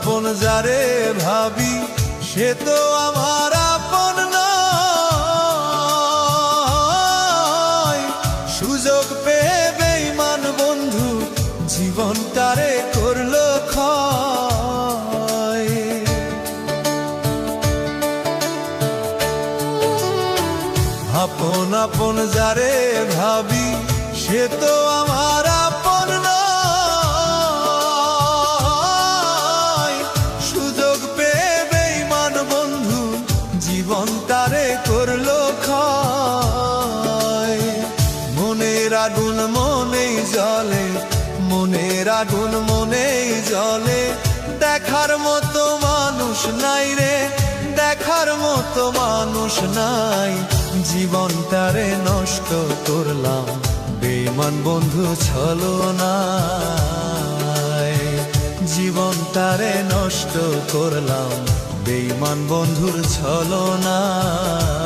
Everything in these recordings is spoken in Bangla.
আপন যারে ভাবি সে তো আমার আপন নয়। সুযোগ পেয়ে বেঈমান বন্ধু জীবন তারে করলো ক্ষয়। আপন আপন যারে ভাবি সে তো আমার আপন নয়। সুযোগ পেয়ে বেঈমান বন্ধু জীবন তারে করলো ক্ষয়। মনের আগুন মনেই জ্বলে, মনের আগুন মনেই জ্বলে, দেখার মতো মানুষ নাই রে, দেখার মতো মানুষ নাই। জীবন তারে নষ্ট করলাম বেঈমান বন্ধু ছলনায়। জীবন তারে নষ্ট করলাম বেঈমান বন্ধুর ছলনায়।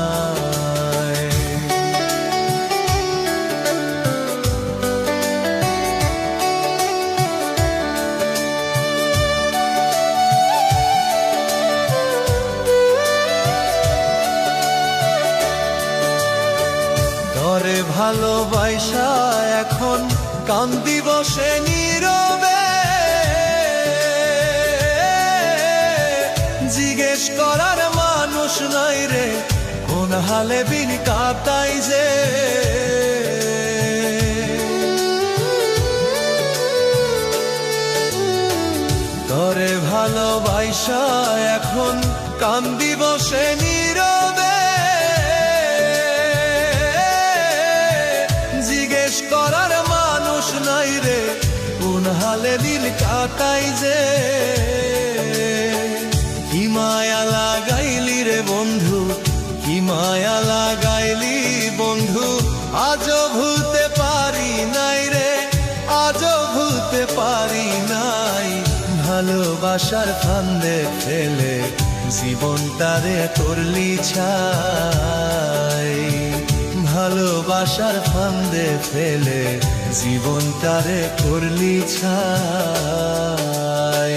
তরে ভালোবাসা এখন কান্দি বসে নীরবে, জিজ্ঞেস করার মানুষ নাই রে কোন হালে বিন কাটাই যে। তরে ভালোবাসা এখন কান্দি বসে নীরবে, জিজ্ঞেস করার মানুষ নাই রে কোন হালে দিন কাটাই যে। কি মায়া লাগাইলি রে বন্ধু, কি মায়া লাগাইলি বন্ধু, আজও ভুলতে পারি নাই রে, আজও ভুলতে পারি নাই। ভালোবাসার ফান্দে ফেলে জীবন তারে করলি ছাই। ভালোবাসার ফান্দে ফেলে জীবন তারে করলি ছাই।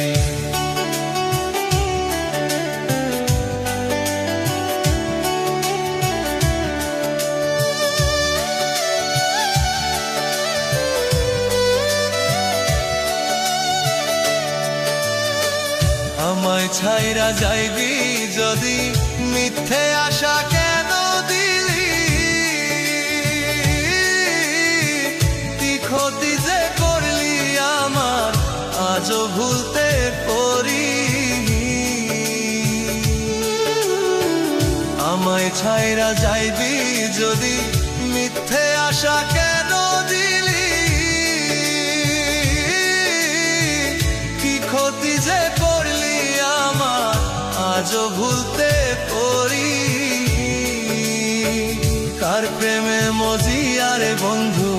আমায় ছাইরা যাইবি যদি মিথ্যে আশা কেন দিলি, তুই ক্ষতি যে করলি আমার আজও ভুলতে পারি। আমায় ছাইরা যাইবি যদি মিথ্যে আশা কেন দিলি, কি ক্ষতি যে করলি আমার আজও ভুলতে পারি। কার প্রেমে মজিয়া রে বন্ধু,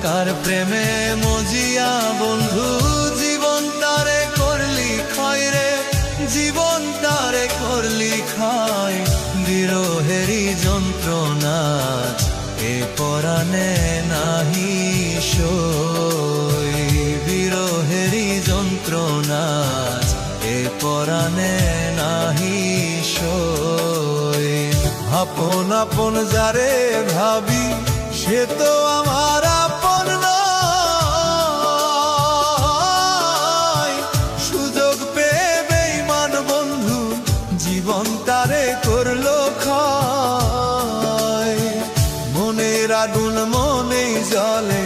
কার প্রেমে মজিয়া বন্ধু, জীবন তারে করলি ক্ষয় রে, জীবন তারে করলি ক্ষয়। বিরহেরি যন্ত্রণা এ পরাণে নাহি সই, বিরহেরি যন্ত্রণা এ পরাণে নাহি সই। আপন আপন যারে ভাবি সে তো আমার আপন নয়। সুযোগ পেয়ে বেঈমান বন্ধু জীবন তারে করলো ক্ষয়। মনের আগুন মনেই জ্বলে,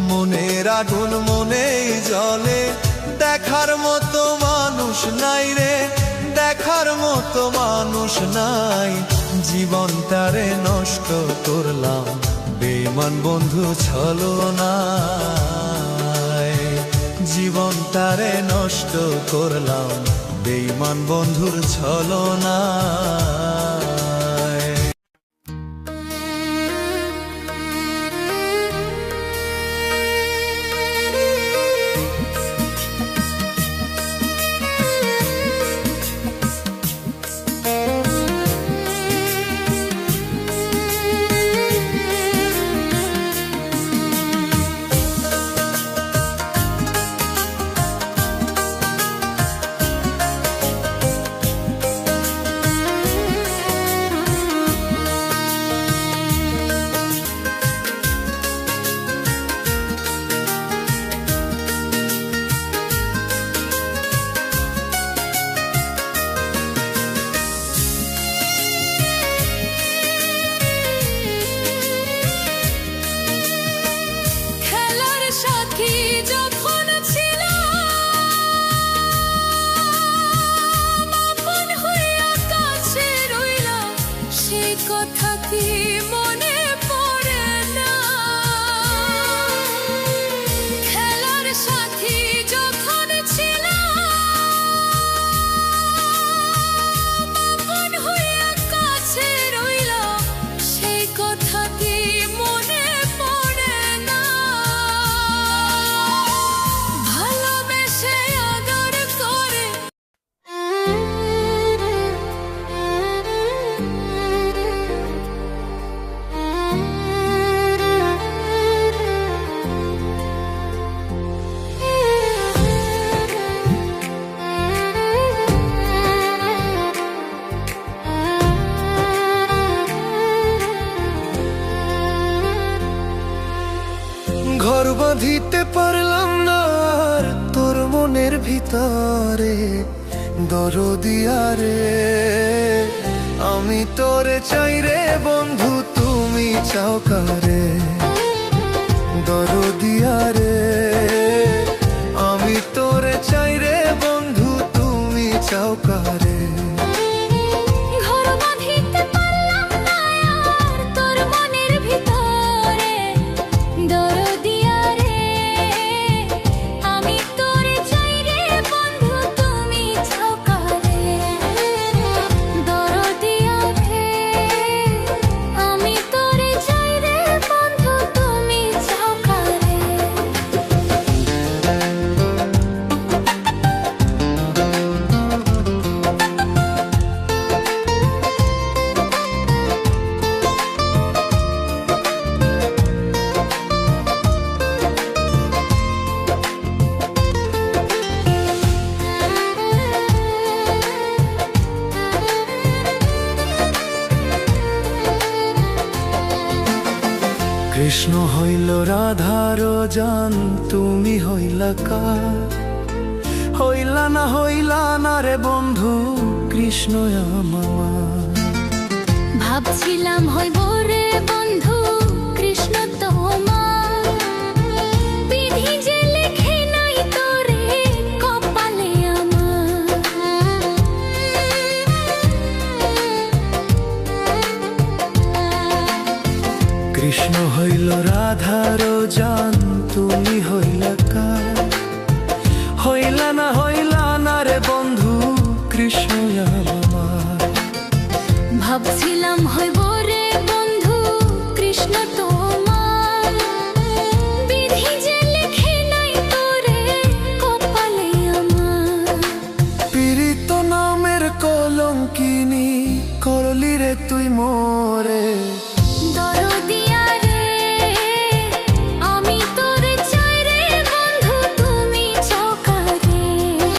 মনের আগুন মনেই জ্বলে, দেখার মতো মানুষ নাই রে, দেখার মতো মানুষ নাই। জীবন তারে নষ্ট করলাম বেঈমান বন্ধু ছলনায়। জীবন তারে নষ্ট করলাম বেঈমান বন্ধুর ছলনায়। কথা কি মনে পড়ে না? খেলার সাথী যখন ছিলাম, আপন হয়ে কাছে রইলাম, সেই কথা কি মনে পড়ে না? ভালোবেসে আদর করে ঘর বাঁধিতে পারলাম না আর তোর মনের ভিতরে, দরদিয়া রে আমি তোরে চাই রে বন্ধু, তুমি চাও কারে? দরদিয়া রে আমি তোরে চাই রে বন্ধু, তুমি চাও কারে? ঘর বাঁধিতে পারলাম না আর তোর মনের ভিতরে, দরদিয়া রে আমি তোরে চাই রে বন্ধু, তুমি চাও কারে? দরদিয়া রে আমি তোরে চাই রে বন্ধু, তুমি চাও কারে? কৃষ্ণ হইল রাধার জান, তুমি হইলা কার? হইলা না রে বন্ধু, কৃষ্ণ আমার। ভাবছিলাম হইব রে বন্ধু কৃষ্ণ তোমার, বিধি যে লেখে নাই তোরে কপালে আমার। কৃষ্ণ হইল রাধার জান, তুমি হইলা কার? হইলা না রে বন্ধু, কৃষ্ণ আমার। ভাবছিলাম হইব রে বন্ধু কৃষ্ণ তোমার, বিধি যে লেখে নাই তোরে কপালে আমার। পীড়িত নামের কলঙ্কিনী করলি রে তুই মোরে, দরদিয়া